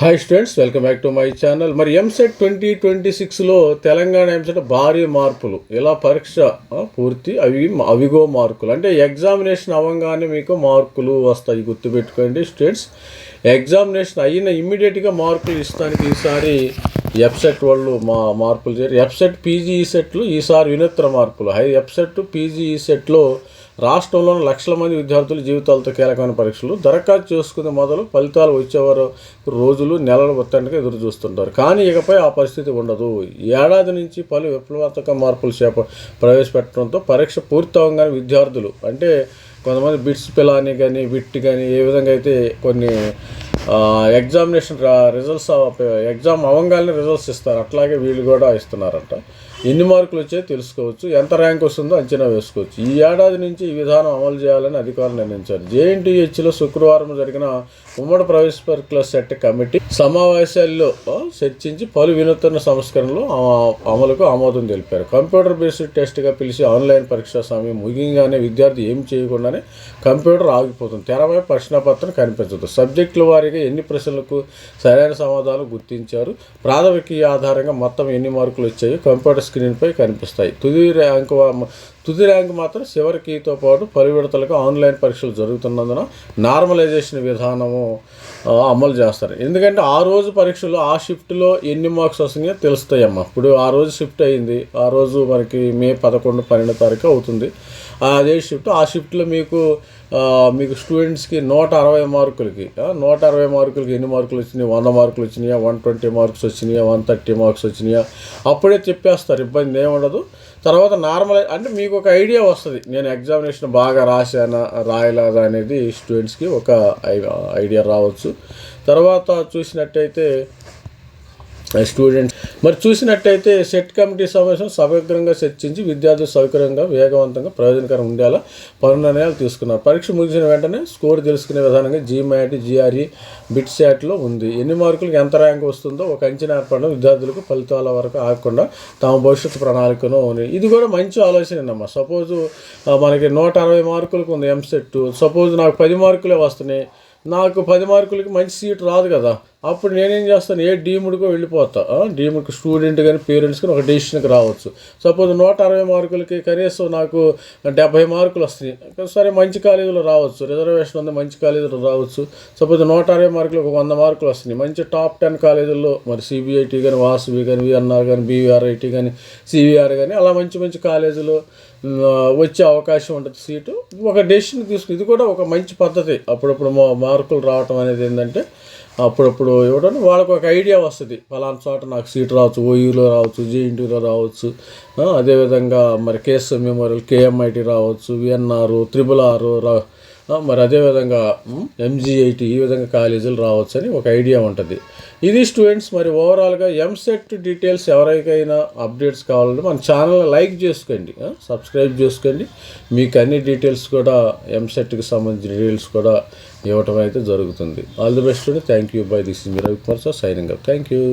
Hi students, welcome back to my channel. మరి ఎంసెట్ 2026లో తెలంగాణ ఎంసెట్ భారీ మార్పులు. ఇలా పరీక్ష పూర్తి అవిగో మార్కులు అంటే ఎగ్జామినేషన్ అవ్వగానే మీకు మార్కులు వస్తాయి. గుర్తుపెట్టుకోండి స్టూడెంట్స్. ఎగ్జామినేషన్ అయిన ఇమ్మీడియట్గా మార్కులు ఇస్తానికి ఈసారి ఎఫ్సెట్ వాళ్ళు మార్పులు చేయరు. ఎఫ్సెట్ పీజీ సెట్లు ఈసారి వినూత్న మార్పులు. ఎఫ్సెట్ పీజీ సెట్లో రాష్ట్రంలోని లక్షల మంది విద్యార్థుల జీవితాలతో కీలకమైన పరీక్షలు. దరఖాస్తు చేసుకునే మొదలు ఫలితాలు వచ్చేవారు రోజులు నెలలు ఉత్కంఠగా ఎదురు చూస్తుంటారు. కానీ ఇకపై ఆ పరిస్థితి ఉండదు. ఏడాది నుంచి పలు విప్లవాత్మక మార్పులు ప్రవేశపెట్టడంతో పరీక్ష పూర్తి అవగానే విద్యార్థులు అంటే కొంతమంది బిట్స్ పిలాని కానీ బిట్ కానీ ఏ విధంగా అయితే కొన్ని ఎగ్జామినేషన్ రిజల్ట్స్ ఎగ్జామ్ అవ్వగానే రిజల్ట్స్ ఇస్తారు, అట్లాగే వీళ్ళు కూడా ఇస్తున్నారంట. ఎన్ని మార్కులు వచ్చాయో తెలుసుకోవచ్చు, ఎంత ర్యాంక్ వస్తుందో అంచనా వేసుకోవచ్చు. ఈ ఏడాది నుంచి ఈ విధానం అమలు చేయాలని అధికారులు నిర్ణయించారు. జేఎన్టీహెచ్లో శుక్రవారం జరిగిన ఉమ్మడి ప్రవేశ పరీక్షల సెట్ కమిటీ సమావేశాల్లో చర్చించి పలు వినూత్న సంస్కరణలు అమలుకు ఆమోదం తెలిపారు. కంప్యూటర్ బేస్డ్ టెస్ట్గా పిలిచి ఆన్లైన్ పరీక్షా సమయం ముగియగానే విద్యార్థి ఏం చేయకుండానే కంప్యూటర్ ఆగిపోతుంది. తెరపై ప్రశ్నపత్రం కనిపించదు. సబ్జెక్టుల వారీగా ఎన్ని ప్రశ్నలకు సరైన సమాధానం గుర్తించారు. ప్రాథమిక ఆధారంగా మొత్తం ఎన్ని మార్కులు వచ్చాయో కంప్యూటర్ స్క్రీన్పై కనిపిస్తాయి. తుది ర్యాంకు మాత్రం చివరి కీతో పాటు పలు విడతలకు ఆన్లైన్ పరీక్షలు జరుగుతున్నందున నార్మలైజేషన్ విధానము అమలు చేస్తారు. ఎందుకంటే ఆ రోజు పరీక్షలు ఆ షిఫ్ట్లో ఎన్ని మార్క్స్ వస్తున్నాయో తెలుస్తాయమ్మా. ఇప్పుడు ఆ రోజు షిఫ్ట్ అయింది, ఆ రోజు మనకి మే 11, 12 తారీఖు అవుతుంది. అదే షిఫ్ట్, ఆ షిఫ్ట్లో మీకు స్టూడెంట్స్కి 160 మార్కులకి 160 మార్కులకి ఎన్ని మార్కులు వచ్చినాయి, 100 మార్కులు వచ్చినాయా, 120 మార్క్స్ వచ్చినాయా, 130 మార్క్స్ వచ్చినాయా అప్పుడే చెప్పేస్తారు. ఇబ్బంది ఏముండదు. తర్వాత నార్మల్ అంటే మీకు ఒక ఐడియా వస్తుంది, నేను ఎగ్జామినేషన్ బాగా రాయలేదా అనేది స్టూడెంట్స్కి ఒక ఐడియా రావచ్చు. తర్వాత చూసినట్టయితే సెట్ కమిటీ సమావేశం సమగ్రంగా చర్చించి విద్యార్థులు సౌకర్యంగా వేగవంతంగా ప్రయోజనకరంగా ఉండేలా పలు నిర్ణయాలు తీసుకున్నారు. పరీక్ష ముగిసిన వెంటనే స్కోర్ తెలుసుకునే విధానంగా జీమాట్, జిఆర్ఈ, బిట్సాట్లో ఉంది. ఎన్ని మార్కులకు ఎంత ర్యాంక్ వస్తుందో ఒక అంచనా ఏర్పడడం విద్యార్థులకు ఫలితాల వరకు ఆగకుండా తమ భవిష్యత్తు ప్రణాళికను ఇది కూడా మంచి ఆలోచనేనమ్మా. సపోజు మనకి 160 మార్కులకు ఉంది ఎంసెట్. సపోజ్ నాకు 10 మార్కులే వస్తున్నాయి, నాకు 10 మార్కులకి మంచి సీట్ రాదు కదా, అప్పుడు నేనేం చేస్తాను, ఏ డీమ్డ్కో వెళ్ళిపోతా. డీమ్డ్కి స్టూడెంట్ కానీ పేరెంట్స్ కానీ ఒక డెసిషన్కి రావచ్చు. సపోజ్ 160 మార్కులకి కనీసం నాకు 70 మార్కులు వస్తాయి, సరే మంచి కాలేజీలో రావచ్చు, రిజర్వేషన్ ఉంది మంచి కాలేజీలో రావచ్చు. సపోజ్ 160 మార్కులకు 100 మార్కులు వస్తున్నాయి, మంచి టాప్ 10 కాలేజీల్లో మరి సిబిఐటి కానీ, వాసవి కానీ, విఎన్ఆర్ కానీ, బీవీఆర్ఐటి కానీ, సివిఆర్ కానీ అలా మంచి కాలేజీలో వచ్చే అవకాశం ఉంటుంది సీటు. ఒక డెసిషన్ తీసుకుని ఇది కూడా ఒక మంచి పద్ధతి. అప్పుడప్పుడు మార్కులు రావటం అనేది ఏంటంటే అప్పుడప్పుడు ఇవ్వడం వాళ్ళకు ఒక ఐడియా వస్తుంది, ఫలానా చోట నాకు సీట్ రావచ్చు, ఓయూలో రావచ్చు, జేఎన్టీలో రావచ్చు, అదేవిధంగా మరి కేఎస్ఎం మెమోరియల్, కేఎంఐటి రావచ్చు, విఎన్ఆర్, RRR మరి అదేవిధంగా ఎంజీఐటి ఈ విధంగా కాలేజీలు రావచ్చు అని ఒక ఐడియా ఉంటుంది. ఇది స్టూడెంట్స్ మరి ఓవరాల్గా ఎంసెట్ డీటెయిల్స్ ఎవరికైనా అప్డేట్స్ కావాలంటే మన ఛానల్ లైక్ చేసుకోండి, సబ్స్క్రైబ్ చేసుకోండి. మీకు అన్ని డీటెయిల్స్ కూడా ఎంసెట్కి సంబంధించిన డీటెయిల్స్ కూడా ఇవ్వటం అయితే జరుగుతుంది. All the best. Thank you. By this is me Ravikumar sir signing up. Thank you.